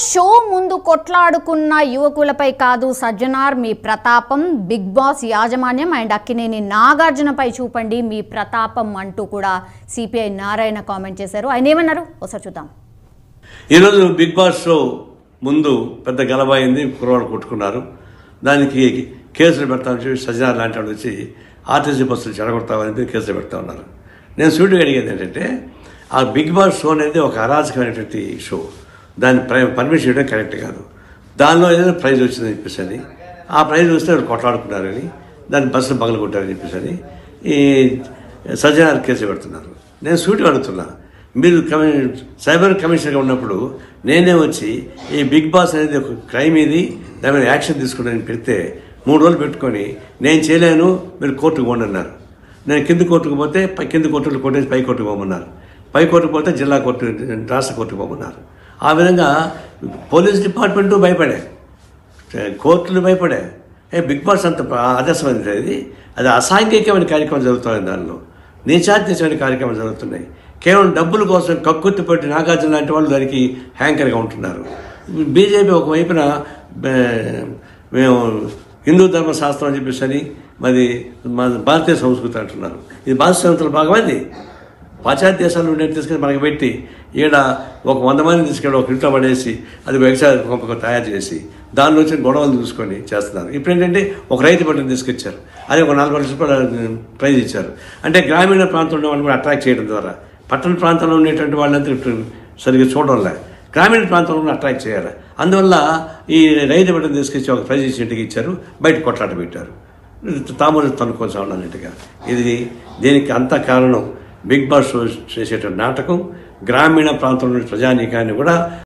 Show ముందు కొట్లాడుకున్న యువకులపై కాదు సజ్జనార్ మీ ప్రతాపం, బిగ్ బాస్ యాజమాన్యం అండ్ అక్కినేని నాగార్జునపై చూపండి మీ ప్రతాపం అంటూ కూడా సిపిఐ నారాయణ కామెంట్ చేశారు. ఆయన ఏమన్నారు ఒకసారి చూద్దాం. ఈరోజు బిగ్ బాస్ షో ముందు పెద్ద గలబాయింది, కుర్రవాడు కొట్టుకున్నారు. దానికి కేసులు పెడతామని చెప్పి సజ్జనార్ లాంటి వాడు వచ్చి ఆర్టీసీ బస్సులు చెడగొడతామని కేసులు పెడతా ఉన్నారు. నేను సూటిగా అడిగేది ఏంటంటే, ఆ బిగ్ బాస్ షో అనేది ఒక అరాచకమైనటువంటి షో. దాన్ని పర్మిషన్ ఇవ్వడం కరెక్ట్ కాదు. దానిలో ఏదైనా ప్రైజ్ వచ్చిందని చెప్పేసి ఆ ప్రైజ్ వస్తే వాళ్ళు కొట్లాడుకున్నారని, దాన్ని బస్సులు పగలు కొట్టారని చెప్పేసి ఈ సజ్జనార్ కేసు పెడుతున్నారు. నేను సూటిగా అడుగుతున్నా, మీరు సైబర్ కమిషనర్గా ఉన్నప్పుడు నేనే వచ్చి ఈ బిగ్ బాస్ అనేది ఒక క్రైమ్ ఇది, దాని మీద యాక్షన్ తీసుకుని పెడితే 3 రోజులు పెట్టుకొని నేను చేయలేను, మీరు కోర్టుకు పోండి అన్నారు. నేను కింది కోర్టుకు పోతే కింది కోర్టులు కొట్టేసి పై కోర్టుకు పోమన్నారు. పై కోర్టుకు పోతే జిల్లా కోర్టు, రాష్ట్ర కోర్టుకు పోమన్నారు. ఆ విధంగా పోలీస్ డిపార్ట్మెంటు భయపడే, కోర్టులు భయపడే. బిగ్ బాస్ అంత ఆదర్శమైనది, అది అసాంఘికమైన కార్యక్రమం జరుగుతుంది. దానిలో నీచాత్యమైన కార్యక్రమాలు జరుగుతున్నాయి. కేవలం డబ్బుల కోసం కక్కుర్తి పట్టి నాగార్జున లాంటి వాళ్ళు దానికి హ్యాంకర్గా ఉంటున్నారు. బీజేపీ ఒకవైపున మేము హిందూ ధర్మశాస్త్రం అని చెప్పేసి మరి మన భారతీయ సంస్కృతి అంటున్నారు. ఇది భారతీయ సంస్కృతిలో భాగమైంది. పాశ్చాత్య దేశాల నుండి తీసుకొని మనకి పెట్టి ఈడ ఒక 100 మందిని తీసుకెళ్ళి ఒక ఇంట్లో పడేసి అది వ్యవసాయ పంపకం తయారు చేసి దానిలో వచ్చిన గొడవలు చూసుకొని చేస్తున్నారు. ఇప్పుడు ఏంటంటే ఒక రైతు పంటను తీసుకొచ్చారు, అదే ఒక 4 లక్షల రూపాయలు ప్రైజ్ ఇచ్చారు. అంటే గ్రామీణ ప్రాంతంలో ఉన్న వాళ్ళని కూడా అట్రాక్ట్ చేయడం ద్వారా, పట్టణ ప్రాంతంలో ఉండేటువంటి వాళ్ళంతా సరిగ్గా చూడడంలే, గ్రామీణ ప్రాంతంలో కూడా అట్రాక్ట్ చేయాలి. అందువల్ల ఈ రైతు పంటను తీసుకొచ్చి ఒక ప్రైజ్ ఇచ్చి ఇంటికి ఇచ్చారు, బయట కొట్లాట పెట్టారు, తాము తనుకోసం అన్నట్టుగా. ఇది దీనికి అంత కారణం బిగ్ బాస్ షో చేసేటువంటి నాటకం. గ్రామీణ ప్రాంతంలోని ప్రజానీకాన్ని కూడా